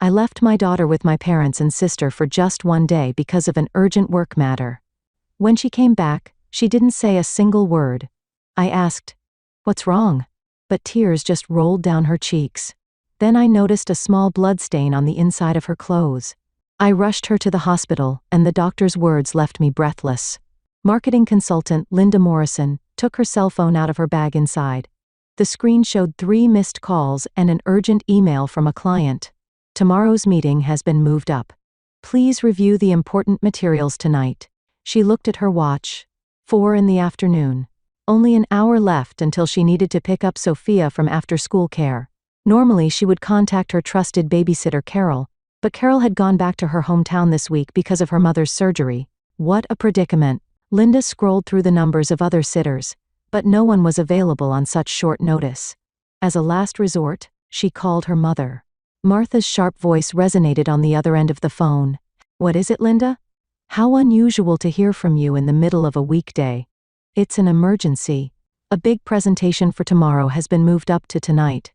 I left my daughter with my parents and sister for just one day because of an urgent work matter. When she came back, she didn't say a single word. I asked, "What's wrong?" But tears just rolled down her cheeks. Then I noticed a small blood stain on the inside of her clothes. I rushed her to the hospital, and the doctor's words left me breathless. Marketing consultant Linda Morrison took her cell phone out of her bag inside. The screen showed 3 missed calls and an urgent email from a client. Tomorrow's meeting has been moved up. Please review the important materials tonight. She looked at her watch. 4 in the afternoon. Only an hour left until she needed to pick up Sophia from after-school care. Normally she would contact her trusted babysitter Carol, but Carol had gone back to her hometown this week because of her mother's surgery. What a predicament. Linda scrolled through the numbers of other sitters, but no one was available on such short notice. As a last resort, she called her mother. Martha's sharp voice resonated on the other end of the phone. "What is it, Linda? How unusual to hear from you in the middle of a weekday." "It's an emergency. A big presentation for tomorrow has been moved up to tonight.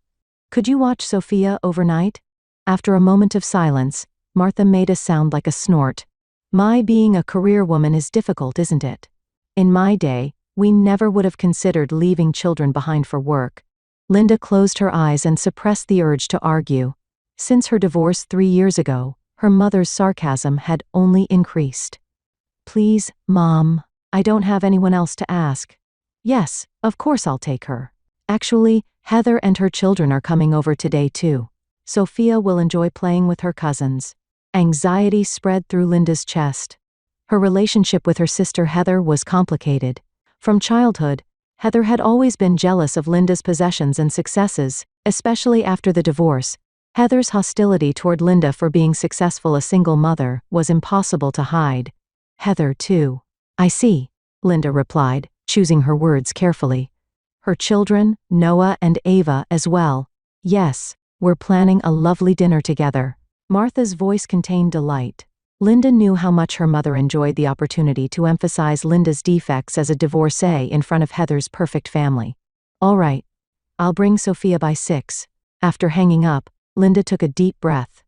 Could you watch Sophia overnight?" After a moment of silence, Martha made a sound like a snort. "My being a career woman is difficult, isn't it? In my day, we never would have considered leaving children behind for work." Linda closed her eyes and suppressed the urge to argue. Since her divorce 3 years ago, her mother's sarcasm had only increased. "Please, Mom, I don't have anyone else to ask." "Yes, of course I'll take her. Actually, Heather and her children are coming over today too. Sophia will enjoy playing with her cousins." Anxiety spread through Linda's chest. Her relationship with her sister Heather was complicated. From childhood, Heather had always been jealous of Linda's possessions and successes, especially after the divorce. Heather's hostility toward Linda for being successful a single mother was impossible to hide. Heather too. "I see," Linda replied, choosing her words carefully. "Her children, Noah and Ava as well. Yes, we're planning a lovely dinner together." Martha's voice contained delight. Linda knew how much her mother enjoyed the opportunity to emphasize Linda's defects as a divorcee in front of Heather's perfect family. "All right. I'll bring Sophia by 6. After hanging up, Linda took a deep breath.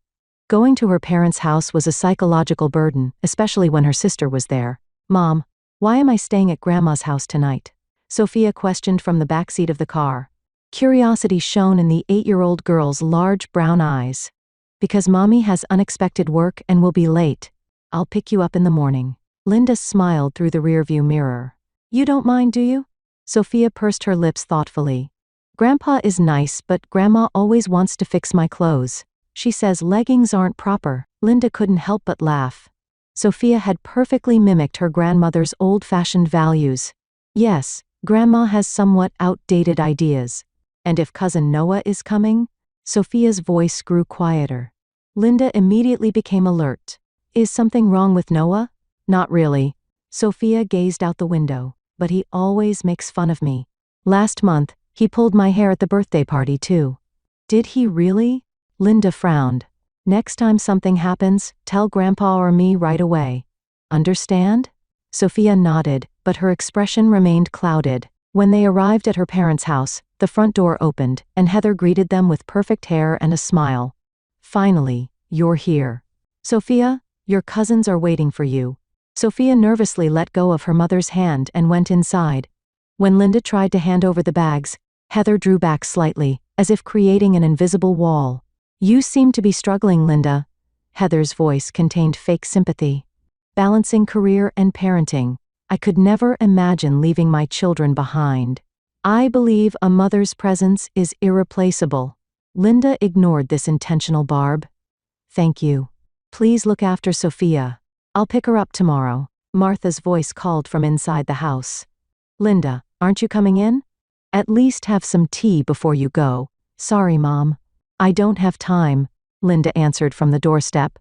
Going to her parents' house was a psychological burden, especially when her sister was there. "Mom, why am I staying at Grandma's house tonight?" Sophia questioned from the backseat of the car. Curiosity shone in the 8-year-old girl's large brown eyes. "Because Mommy has unexpected work and will be late. I'll pick you up in the morning." Linda smiled through the rearview mirror. "You don't mind, do you?" Sophia pursed her lips thoughtfully. "Grandpa is nice, but Grandma always wants to fix my clothes. She says leggings aren't proper." Linda couldn't help but laugh. Sophia had perfectly mimicked her grandmother's old-fashioned values. Yes, Grandma has somewhat outdated ideas. "And if Cousin Noah is coming?" Sophia's voice grew quieter. Linda immediately became alert. "Is something wrong with Noah?" "Not really." Sophia gazed out the window. "But he always makes fun of me. Last month, he pulled my hair at the birthday party too." "Did he really?" Linda frowned. "Next time something happens, tell Grandpa or me right away. Understand?" Sophia nodded, but her expression remained clouded. When they arrived at her parents' house, the front door opened, and Heather greeted them with perfect hair and a smile. "Finally, you're here. Sophia, your cousins are waiting for you." Sophia nervously let go of her mother's hand and went inside. When Linda tried to hand over the bags, Heather drew back slightly, as if creating an invisible wall. "You seem to be struggling, Linda." Heather's voice contained fake sympathy. "Balancing career and parenting. I could never imagine leaving my children behind. I believe a mother's presence is irreplaceable." Linda ignored this intentional barb. "Thank you. Please look after Sophia. I'll pick her up tomorrow." Martha's voice called from inside the house. "Linda, aren't you coming in? At least have some tea before you go." "Sorry, Mom. I don't have time," Linda answered from the doorstep.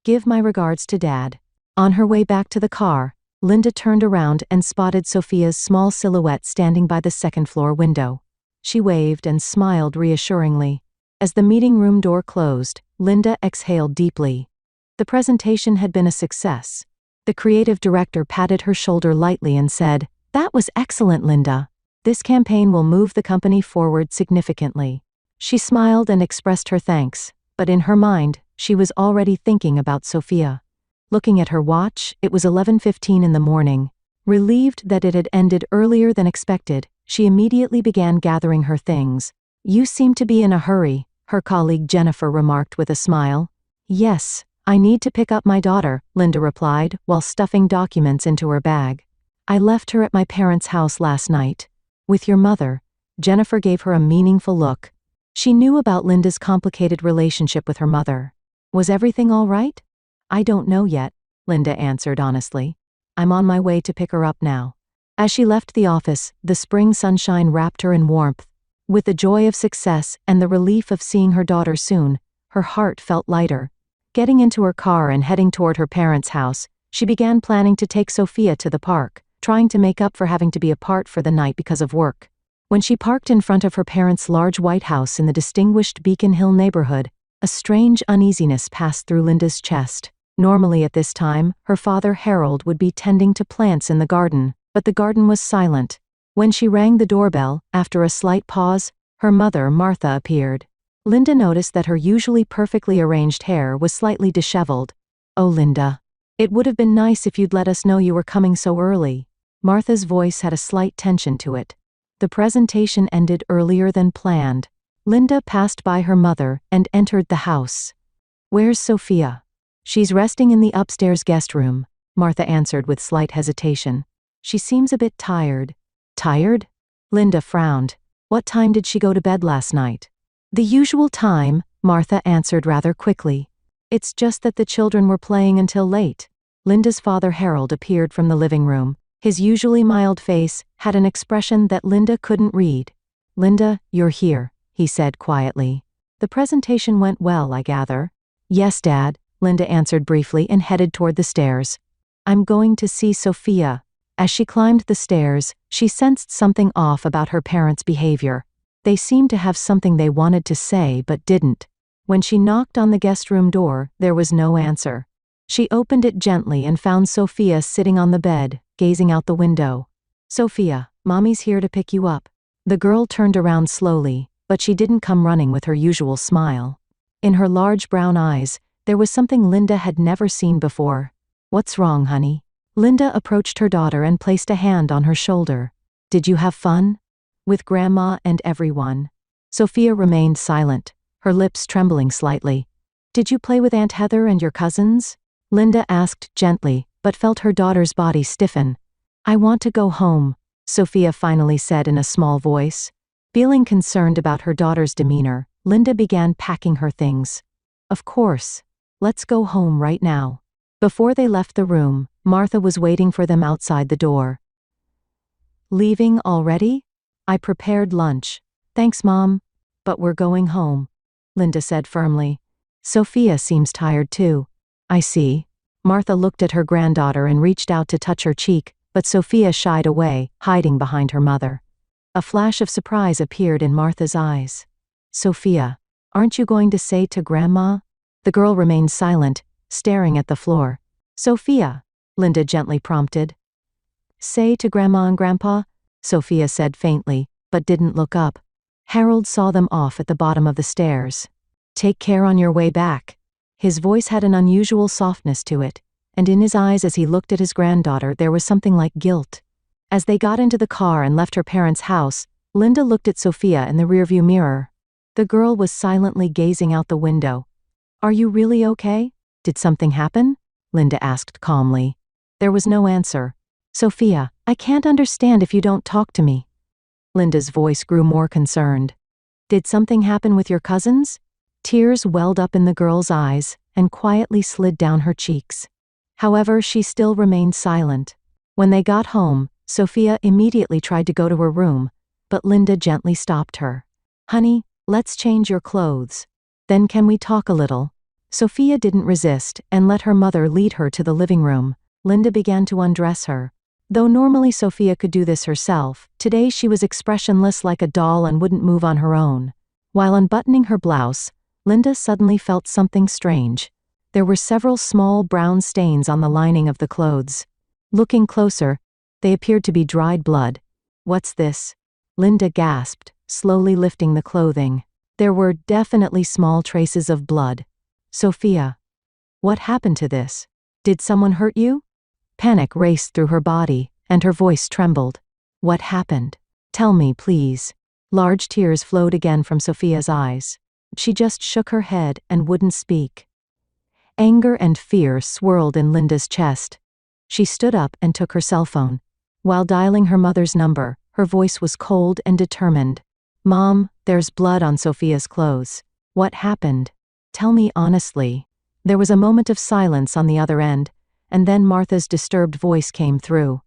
"Give my regards to Dad." On her way back to the car, Linda turned around and spotted Sophia's small silhouette standing by the second-floor window. She waved and smiled reassuringly. As the meeting room door closed, Linda exhaled deeply. The presentation had been a success. The creative director patted her shoulder lightly and said, "That was excellent, Linda. This campaign will move the company forward significantly." She smiled and expressed her thanks, but in her mind, she was already thinking about Sophia. Looking at her watch, it was 11:15 in the morning. Relieved that it had ended earlier than expected, she immediately began gathering her things. "You seem to be in a hurry," her colleague Jennifer remarked with a smile. "Yes, I need to pick up my daughter," Linda replied, while stuffing documents into her bag. "I left her at my parents' house last night." "With your mother?" Jennifer gave her a meaningful look. She knew about Linda's complicated relationship with her mother. "Was everything all right?" "I don't know yet," Linda answered honestly. "I'm on my way to pick her up now." As she left the office, the spring sunshine wrapped her in warmth. With the joy of success and the relief of seeing her daughter soon, her heart felt lighter. Getting into her car and heading toward her parents' house, she began planning to take Sophia to the park, trying to make up for having to be apart for the night because of work. When she parked in front of her parents' large white house in the distinguished Beacon Hill neighborhood, a strange uneasiness passed through Linda's chest. Normally at this time, her father Harold would be tending to plants in the garden, but the garden was silent. When she rang the doorbell, after a slight pause, her mother Martha appeared. Linda noticed that her usually perfectly arranged hair was slightly disheveled. "Oh, Linda. It would have been nice if you'd let us know you were coming so early." Martha's voice had a slight tension to it. The presentation ended earlier than planned. Linda passed by her mother and entered the house. "Where's Sophia?" "She's resting in the upstairs guest room," Martha answered with slight hesitation. "She seems a bit tired." "Tired?" Linda frowned. "What time did she go to bed last night?" "The usual time," Martha answered rather quickly. "It's just that the children were playing until late." Linda's father Harold appeared from the living room. His usually mild face had an expression that Linda couldn't read. "Linda, you're here," he said quietly. "The presentation went well, I gather." "Yes, Dad," Linda answered briefly and headed toward the stairs. "I'm going to see Sophia." As she climbed the stairs, she sensed something off about her parents' behavior. They seemed to have something they wanted to say but didn't. When she knocked on the guest room door, there was no answer. She opened it gently and found Sophia sitting on the bed, gazing out the window. "Sophia, Mommy's here to pick you up." The girl turned around slowly, but she didn't come running with her usual smile. In her large brown eyes, there was something Linda had never seen before. "What's wrong, honey?" Linda approached her daughter and placed a hand on her shoulder. "Did you have fun?" "With Grandma and everyone." Sophia remained silent, her lips trembling slightly. "Did you play with Aunt Heather and your cousins?" Linda asked gently, but felt her daughter's body stiffen. "I want to go home," Sophia finally said in a small voice. Feeling concerned about her daughter's demeanor, Linda began packing her things. "Of course. Let's go home right now." Before they left the room, Martha was waiting for them outside the door. "Leaving already?" "I prepared lunch." "Thanks, Mom. But we're going home," Linda said firmly. "Sophia seems tired too." "I see." Martha looked at her granddaughter and reached out to touch her cheek, but Sophia shied away, hiding behind her mother. A flash of surprise appeared in Martha's eyes. "Sophia, aren't you going to say to Grandma?" The girl remained silent, staring at the floor. "Sophia," Linda gently prompted. "Say to Grandma and Grandpa," Sophia said faintly, but didn't look up. Harold saw them off at the bottom of the stairs. "Take care on your way back." His voice had an unusual softness to it, and in his eyes as he looked at his granddaughter there was something like guilt. As they got into the car and left her parents' house, Linda looked at Sophia in the rearview mirror. The girl was silently gazing out the window. "Are you really okay? Did something happen?" Linda asked calmly. There was no answer. "Sophia, I can't understand if you don't talk to me." Linda's voice grew more concerned. "Did something happen with your cousins?" Tears welled up in the girl's eyes and quietly slid down her cheeks. However, she still remained silent. When they got home, Sophia immediately tried to go to her room, but Linda gently stopped her. "Honey, let's change your clothes. Then can we talk a little?" Sophia didn't resist and let her mother lead her to the living room. Linda began to undress her. Though normally Sophia could do this herself, today she was expressionless like a doll and wouldn't move on her own. While unbuttoning her blouse, Linda suddenly felt something strange. There were several small brown stains on the lining of the clothes. Looking closer, they appeared to be dried blood. "What's this?" Linda gasped, slowly lifting the clothing. There were definitely small traces of blood. Sophia. What happened to this? Did someone hurt you? Panic raced through her body, and her voice trembled. What happened? Tell me, please. Large tears flowed again from Sophia's eyes. She just shook her head and wouldn't speak. Anger and fear swirled in Linda's chest. She stood up and took her cell phone. While dialing her mother's number, her voice was cold and determined. Mom, there's blood on Sophia's clothes. What happened? Tell me honestly. There was a moment of silence on the other end, and then Martha's disturbed voice came through.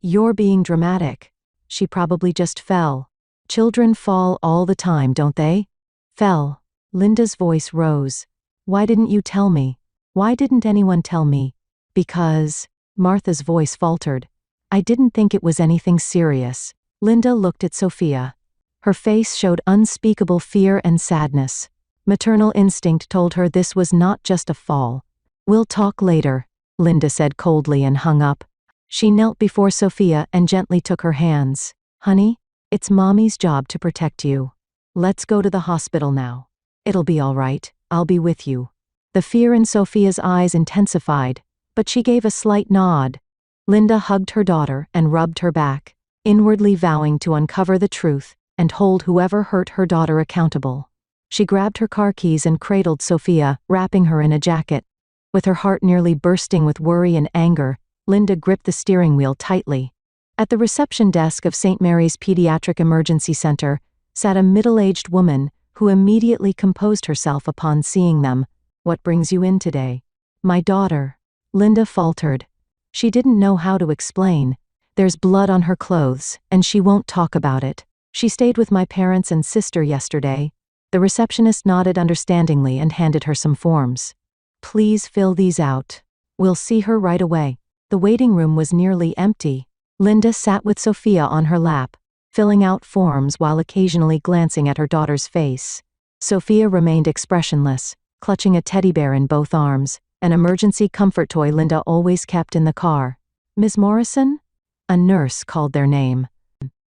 You're being dramatic. She probably just fell. Children fall all the time, don't they? Fell. Linda's voice rose. Why didn't you tell me? Why didn't anyone tell me? Because, Martha's voice faltered. I didn't think it was anything serious. Linda looked at Sophia. Her face showed unspeakable fear and sadness. Maternal instinct told her this was not just a fall. We'll talk later, Linda said coldly and hung up. She knelt before Sophia and gently took her hands. Honey, it's Mommy's job to protect you. Let's go to the hospital now. It'll be all right, I'll be with you. The fear in Sophia's eyes intensified, but she gave a slight nod. Linda hugged her daughter and rubbed her back, inwardly vowing to uncover the truth and hold whoever hurt her daughter accountable. She grabbed her car keys and cradled Sophia, wrapping her in a jacket. With her heart nearly bursting with worry and anger, Linda gripped the steering wheel tightly. At the reception desk of St. Mary's Pediatric Emergency Center sat a middle-aged woman who immediately composed herself upon seeing them. What brings you in today? My daughter. Linda faltered. She didn't know how to explain. There's blood on her clothes, and she won't talk about it. She stayed with my parents and sister yesterday. The receptionist nodded understandingly and handed her some forms. Please fill these out. We'll see her right away. The waiting room was nearly empty. Linda sat with Sophia on her lap, filling out forms while occasionally glancing at her daughter's face. Sophia remained expressionless, clutching a teddy bear in both arms, an emergency comfort toy Linda always kept in the car. Ms. Morrison? A nurse called their name.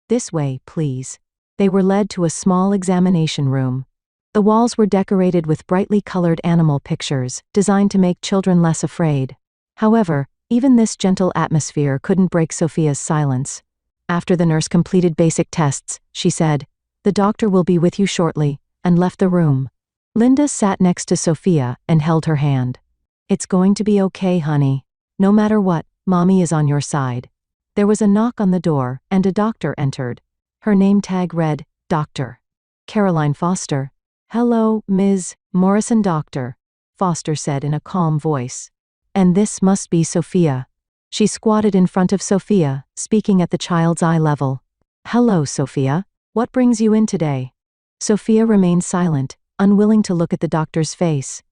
This way, please. They were led to a small examination room. The walls were decorated with brightly colored animal pictures, designed to make children less afraid. However, even this gentle atmosphere couldn't break Sophia's silence. After the nurse completed basic tests, she said, "The doctor will be with you shortly," and left the room. Linda sat next to Sophia and held her hand. It's going to be okay, honey. No matter what, Mommy is on your side. There was a knock on the door, and a doctor entered. Her name tag read, Dr. Caroline Foster. Hello, Ms. Morrison. Doctor, Foster said in a calm voice. And this must be Sophia. She squatted in front of Sophia, speaking at the child's eye level. Hello, Sophia. What brings you in today? Sophia remained silent, unwilling to look at the doctor's face.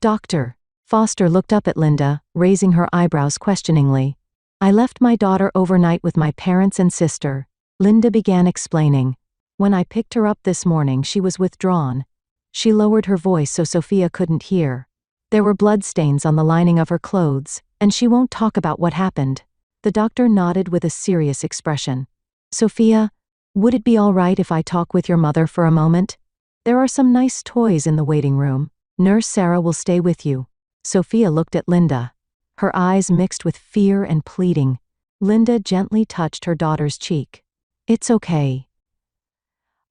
Doctor. Foster looked up at Linda, raising her eyebrows questioningly. I left my daughter overnight with my parents and sister. Linda began explaining. When I picked her up this morning, she was withdrawn. She lowered her voice so Sophia couldn't hear. There were bloodstains on the lining of her clothes, and she won't talk about what happened. The doctor nodded with a serious expression. Sophia, would it be all right if I talk with your mother for a moment? There are some nice toys in the waiting room. Nurse Sarah will stay with you. Sophia looked at Linda. Her eyes mixed with fear and pleading. Linda gently touched her daughter's cheek. It's okay.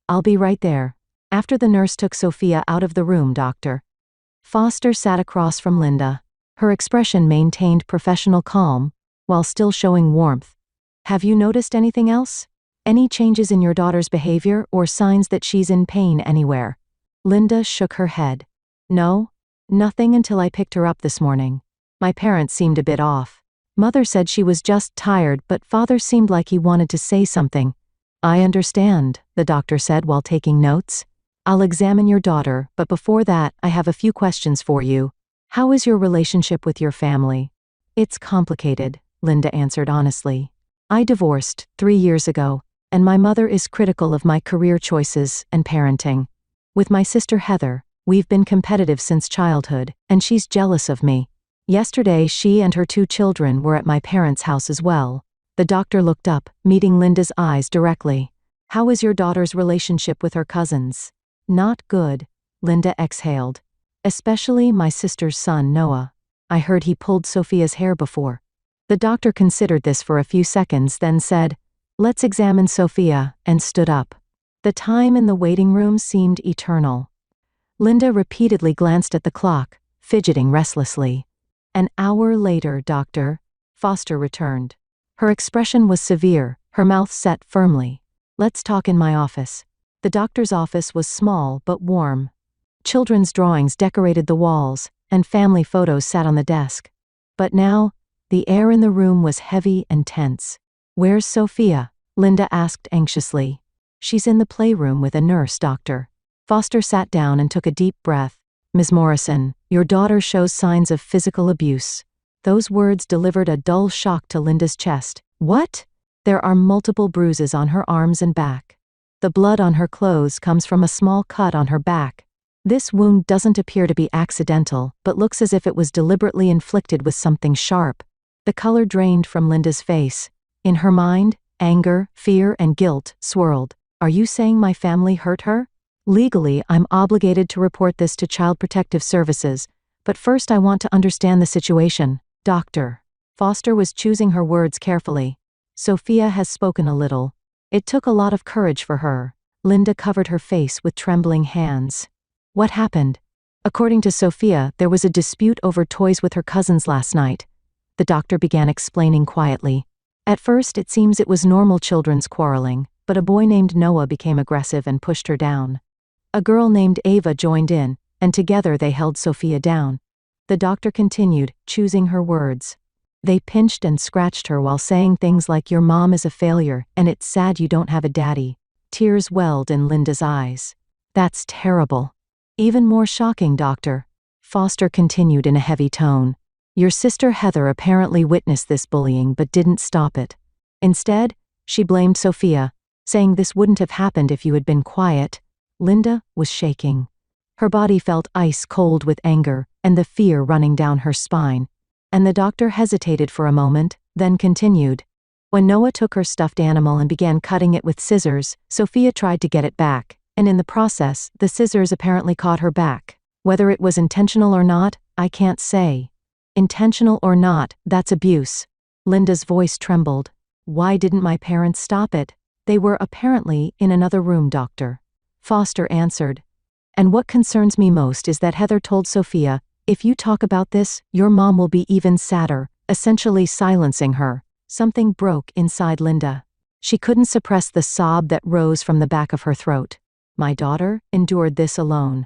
I'll be right there. After the nurse took Sophia out of the room, Dr. Foster sat across from Linda. Her expression maintained professional calm, while still showing warmth. Have you noticed anything else? Any changes in your daughter's behavior or signs that she's in pain anywhere? Linda shook her head. No, nothing until I picked her up this morning. My parents seemed a bit off. Mother said she was just tired, but father seemed like he wanted to say something. I understand, the doctor said while taking notes. I'll examine your daughter, but before that, I have a few questions for you. How is your relationship with your family? It's complicated, Linda answered honestly. I divorced 3 years ago, and my mother is critical of my career choices and parenting. With my sister Heather, we've been competitive since childhood, and she's jealous of me. Yesterday, she and her 2 children were at my parents' house as well. The doctor looked up, meeting Linda's eyes directly. How is your daughter's relationship with her cousins? Not good, Linda exhaled. especially my sister's son, Noah. I heard he pulled Sophia's hair before. The doctor considered this for a few seconds, then said, "Let's examine Sophia," and stood up. The time in the waiting room seemed eternal. Linda repeatedly glanced at the clock, fidgeting restlessly. An hour later, Dr. Foster returned. Her expression was severe, her mouth set firmly. "Let's talk in my office." The doctor's office was small but warm. Children's drawings decorated the walls, and family photos sat on the desk. But now, the air in the room was heavy and tense. "Where's Sophia?" Linda asked anxiously. "She's in the playroom with a nurse, doctor." Foster sat down and took a deep breath. "Ms. Morrison, your daughter shows signs of physical abuse." Those words delivered a dull shock to Linda's chest. "What?" "There are multiple bruises on her arms and back. The blood on her clothes comes from a small cut on her back. This wound doesn't appear to be accidental, but looks as if it was deliberately inflicted with something sharp." The color drained from Linda's face. In her mind, anger, fear, and guilt swirled. "Are you saying my family hurt her?" "Legally, I'm obligated to report this to Child Protective Services, but first I want to understand the situation, doctor." Foster was choosing her words carefully. "Sophia has spoken a little. It took a lot of courage for her." Linda covered her face with trembling hands. "What happened?" "According to Sophia, there was a dispute over toys with her cousins last night." The doctor began explaining quietly. "At first it seems it was normal children's quarreling, but a boy named Noah became aggressive and pushed her down. A girl named Ava joined in, and together they held Sophia down." The doctor continued, choosing her words. "They pinched and scratched her while saying things like 'Your mom is a failure, and it's sad you don't have a daddy.'" Tears welled in Linda's eyes. "That's terrible." "Even more shocking, doctor," Foster continued in a heavy tone. "Your sister Heather apparently witnessed this bullying but didn't stop it. Instead, she blamed Sophia, saying this wouldn't have happened if you had been quiet." Linda was shaking. Her body felt ice cold with anger and the fear running down her spine. And the doctor hesitated for a moment, then continued. "When Noah took her stuffed animal and began cutting it with scissors, Sophia tried to get it back, and in the process, the scissors apparently caught her back. Whether it was intentional or not, I can't say." "Intentional or not, that's abuse." Linda's voice trembled. "Why didn't my parents stop it?" "They were apparently in another room, doctor." Foster answered. "And what concerns me most is that Heather told Sophia, 'If you talk about this, your mom will be even sadder,' essentially silencing her." Something broke inside Linda. She couldn't suppress the sob that rose from the back of her throat. "My daughter endured this alone."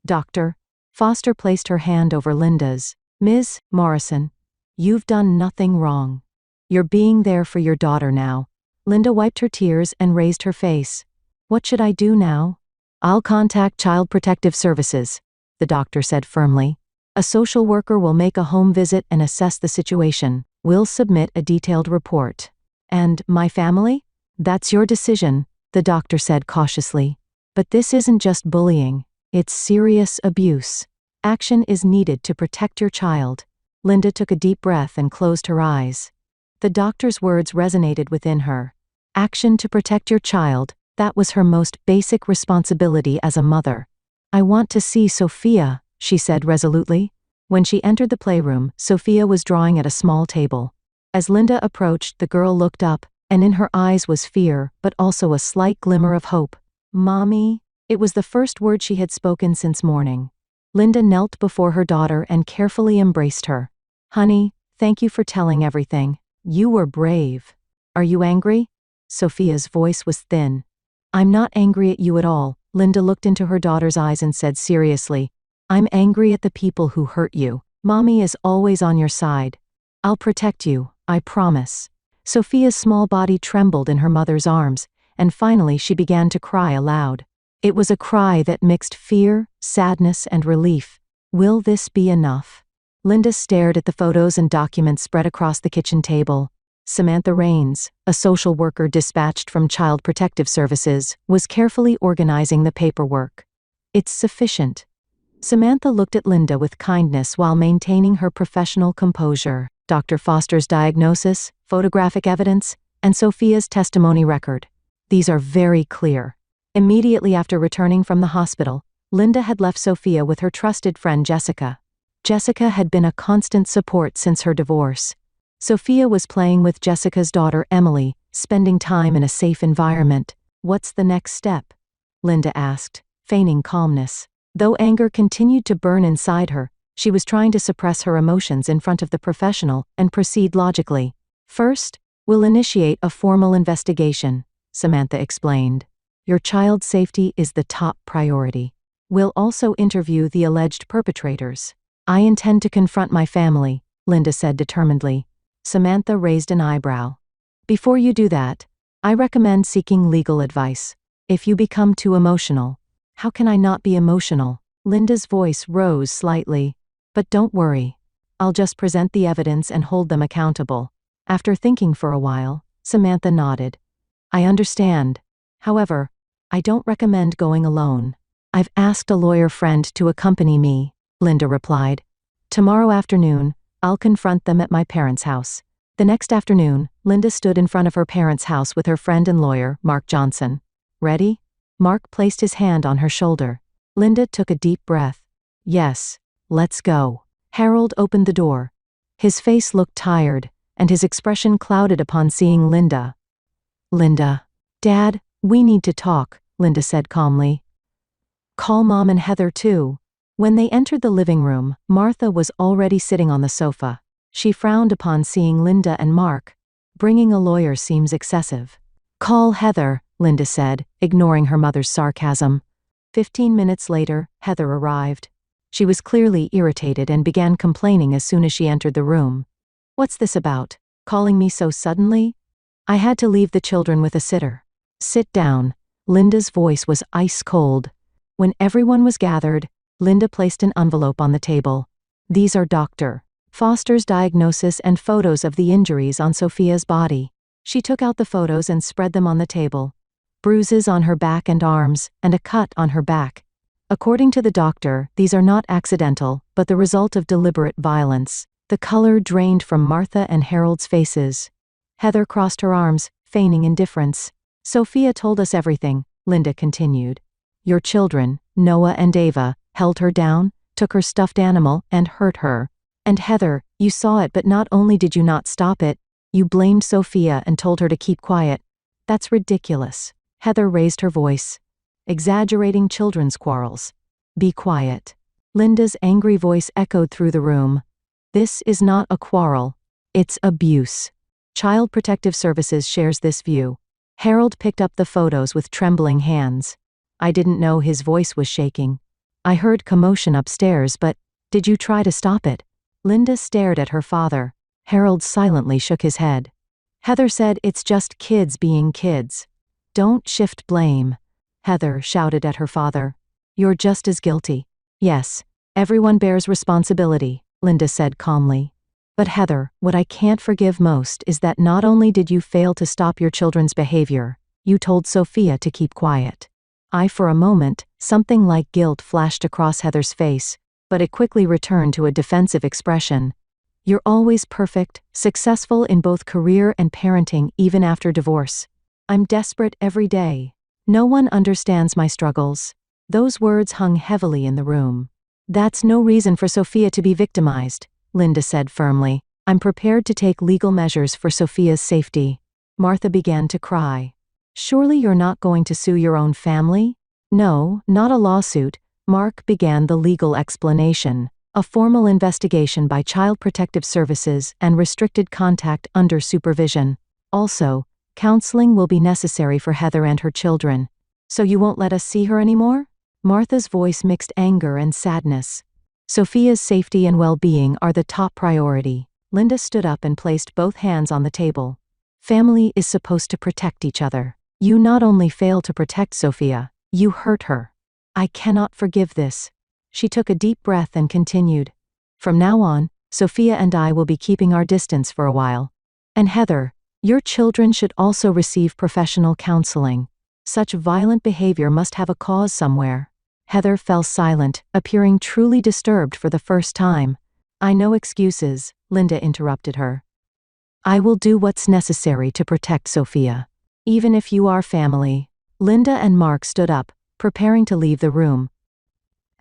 "Doctor." Foster placed her hand over Linda's. "Ms. Morrison, you've done nothing wrong. You're being there for your daughter now." Linda wiped her tears and raised her face. "What should I do now?" "I'll contact Child Protective Services," the doctor said firmly. "A social worker will make a home visit and assess the situation. We'll submit a detailed report." "And my family?" "That's your decision," the doctor said cautiously. "But this isn't just bullying. It's serious abuse. Action is needed to protect your child." Linda took a deep breath and closed her eyes. The doctor's words resonated within her. Action to protect your child, that was her most basic responsibility as a mother. "I want to see Sophia," she said resolutely. When she entered the playroom, Sophia was drawing at a small table. As Linda approached, the girl looked up, and in her eyes was fear, but also a slight glimmer of hope. "Mommy?" It was the first word she had spoken since morning. Linda knelt before her daughter and carefully embraced her. "Honey, thank you for telling everything. You were brave." "Are you angry?" Sophia's voice was thin. "I'm not angry at you at all," Linda looked into her daughter's eyes and said seriously. "I'm angry at the people who hurt you. Mommy is always on your side. I'll protect you, I promise." Sophia's small body trembled in her mother's arms, and finally she began to cry aloud. It was a cry that mixed fear, sadness, and relief. "Will this be enough?" Linda stared at the photos and documents spread across the kitchen table. Samantha Raines, a social worker dispatched from Child Protective Services, was carefully organizing the paperwork. "It's sufficient." Samantha looked at Linda with kindness while maintaining her professional composure. Dr. Foster's diagnosis, photographic evidence, and Sophia's testimony record. These are very clear. Immediately after returning from the hospital, Linda had left Sophia with her trusted friend Jessica. Jessica had been a constant support since her divorce. Sophia was playing with Jessica's daughter Emily, spending time in a safe environment. "What's the next step?" Linda asked, feigning calmness. Though anger continued to burn inside her, she was trying to suppress her emotions in front of the professional and proceed logically. "First, we'll initiate a formal investigation," Samantha explained. "Your child's safety is the top priority. We'll also interview the alleged perpetrators." "I intend to confront my family," Linda said determinedly. Samantha raised an eyebrow. "Before you do that, I recommend seeking legal advice. If you become too emotional—" "How can I not be emotional?" Linda's voice rose slightly. "But don't worry. I'll just present the evidence and hold them accountable." After thinking for a while, Samantha nodded. "I understand. However, I don't recommend going alone. I've asked a lawyer friend to accompany me," Linda replied. "Tomorrow afternoon, I'll confront them at my parents' house." The next afternoon, Linda stood in front of her parents' house with her friend and lawyer, Mark Johnson. "Ready?" Mark placed his hand on her shoulder. Linda took a deep breath. "Yes, let's go." Harold opened the door. His face looked tired, and his expression clouded upon seeing Linda. "Linda." "Dad, we need to talk," Linda said calmly. "Call Mom and Heather too." When they entered the living room, Martha was already sitting on the sofa. She frowned upon seeing Linda and Mark. "Bringing a lawyer seems excessive." "Call Heather," Linda said, ignoring her mother's sarcasm. 15 minutes later, Heather arrived. She was clearly irritated and began complaining as soon as she entered the room. "What's this about? Calling me so suddenly?" "I had to leave the children with a sitter." "Sit down." Linda's voice was ice cold. When everyone was gathered, Linda placed an envelope on the table. "These are Dr. Foster's diagnosis and photos of the injuries on Sophia's body." She took out the photos and spread them on the table. Bruises on her back and arms, and a cut on her back. "According to the doctor, these are not accidental, but the result of deliberate violence." The color drained from Martha and Harold's faces. Heather crossed her arms, feigning indifference. "Sophia told us everything," Linda continued. "Your children, Noah and Ava, held her down, took her stuffed animal, and hurt her. And Heather, you saw it, but not only did you not stop it, you blamed Sophia and told her to keep quiet. That's ridiculous." Heather raised her voice. "Exaggerating children's quarrels. Be quiet." Linda's angry voice echoed through the room. "This is not a quarrel. It's abuse. Child Protective Services shares this view." Harold picked up the photos with trembling hands. "I didn't know," his voice was shaking. "I heard commotion upstairs, but did you try to stop it?" Linda stared at her father. Harold silently shook his head. Heather said, "It's just kids being kids. Don't shift blame." Heather shouted at her father. "You're just as guilty." "Yes, everyone bears responsibility," Linda said calmly. "But Heather, what I can't forgive most is that not only did you fail to stop your children's behavior, you told Sophia to keep quiet." For a moment, something like guilt flashed across Heather's face, but it quickly returned to a defensive expression. "You're always perfect, successful in both career and parenting even after divorce. I'm desperate every day. No one understands my struggles." Those words hung heavily in the room. "That's no reason for Sophia to be victimized," Linda said firmly. "I'm prepared to take legal measures for Sophia's safety." Martha began to cry. "Surely you're not going to sue your own family?" "No, not a lawsuit." Mark began the legal explanation. "A formal investigation by Child Protective Services and restricted contact under supervision. Also, counseling will be necessary for Heather and her children." "So you won't let us see her anymore?" Martha's voice mixed anger and sadness. "Sophia's safety and well-being are the top priority." Linda stood up and placed both hands on the table. "Family is supposed to protect each other. You not only failed to protect Sophia, you hurt her. I cannot forgive this." She took a deep breath and continued. "From now on, Sophia and I will be keeping our distance for a while. And Heather, your children should also receive professional counseling. Such violent behavior must have a cause somewhere." Heather fell silent, appearing truly disturbed for the first time. "I know excuses," Linda interrupted her. "I will do what's necessary to protect Sophia. Even if you are family." Linda and Mark stood up, preparing to leave the room.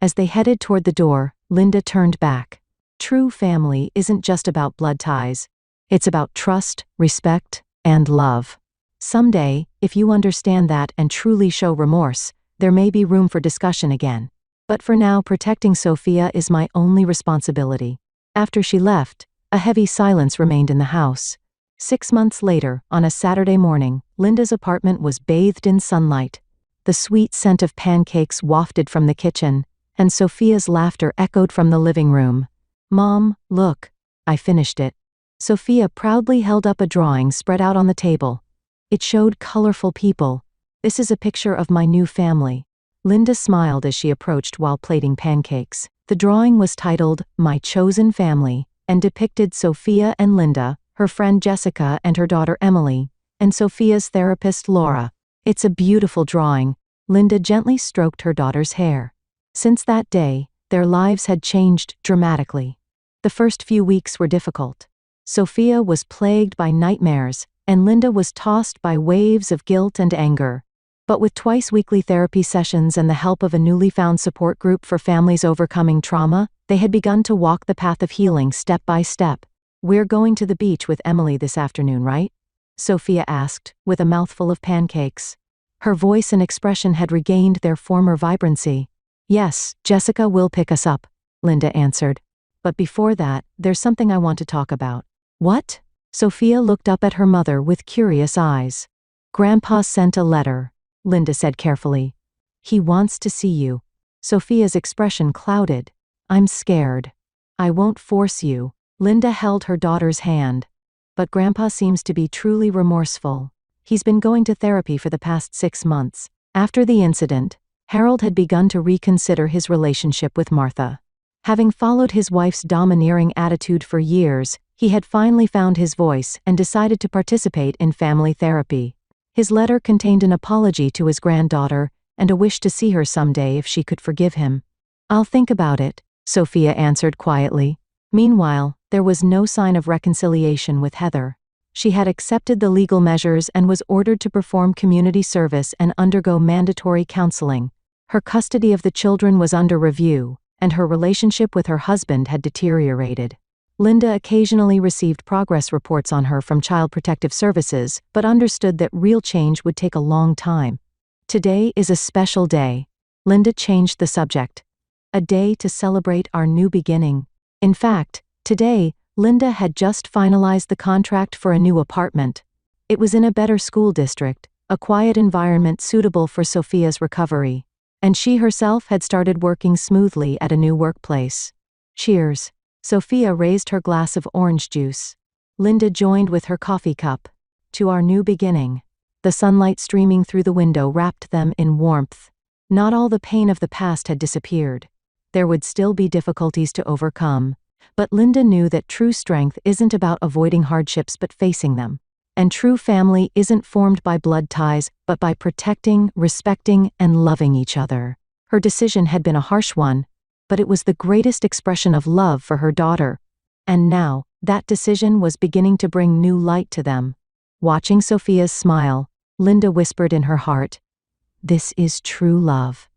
As they headed toward the door, Linda turned back. True family isn't just about blood ties. It's about trust, respect, and love. Someday, if you understand that and truly show remorse, there may be room for discussion again. But for now, protecting Sophia is my only responsibility. After she left, a heavy silence remained in the house. 6 months later, on a Saturday morning, Linda's apartment was bathed in sunlight. The sweet scent of pancakes wafted from the kitchen, and Sophia's laughter echoed from the living room. "Mom, look. I finished it." Sophia proudly held up a drawing spread out on the table. It showed colorful people. "This is a picture of my new family." Linda smiled as she approached while plating pancakes. The drawing was titled, "My Chosen Family," and depicted Sophia and Linda, her friend Jessica and her daughter Emily, and Sophia's therapist Laura. "It's a beautiful drawing." Linda gently stroked her daughter's hair. Since that day, their lives had changed dramatically. The first few weeks were difficult. Sophia was plagued by nightmares, and Linda was tossed by waves of guilt and anger. But with twice-weekly therapy sessions and the help of a newly found support group for families overcoming trauma, they had begun to walk the path of healing step by step. "We're going to the beach with Emily this afternoon, right?" Sophia asked, with a mouthful of pancakes. Her voice and expression had regained their former vibrancy. "Yes, Jessica will pick us up," Linda answered. "But before that, there's something I want to talk about." "What?" Sophia looked up at her mother with curious eyes. "Grandpa sent a letter," Linda said carefully. "He wants to see you." Sophia's expression clouded. "I'm scared." "I won't force you." Linda held her daughter's hand. "But Grandpa seems to be truly remorseful. He's been going to therapy for the past 6 months." After the incident, Harold had begun to reconsider his relationship with Martha. Having followed his wife's domineering attitude for years, he had finally found his voice and decided to participate in family therapy. His letter contained an apology to his granddaughter and a wish to see her someday if she could forgive him. "I'll think about it," Sophia answered quietly. Meanwhile, there was no sign of reconciliation with Heather. She had accepted the legal measures and was ordered to perform community service and undergo mandatory counseling. Her custody of the children was under review, and her relationship with her husband had deteriorated. Linda occasionally received progress reports on her from Child Protective Services, but understood that real change would take a long time. "Today is a special day." Linda changed the subject. "A day to celebrate our new beginning." In fact, today, Linda had just finalized the contract for a new apartment. It was in a better school district, a quiet environment suitable for Sophia's recovery. And she herself had started working smoothly at a new workplace. "Cheers." Sophia raised her glass of orange juice. Linda joined with her coffee cup. "To our new beginning." The sunlight streaming through the window wrapped them in warmth. Not all the pain of the past had disappeared. There would still be difficulties to overcome, but Linda knew that true strength isn't about avoiding hardships but facing them. And true family isn't formed by blood ties, but by protecting, respecting, and loving each other. Her decision had been a harsh one, but it was the greatest expression of love for her daughter. And now, that decision was beginning to bring new light to them. Watching Sophia's smile, Linda whispered in her heart, "This is true love."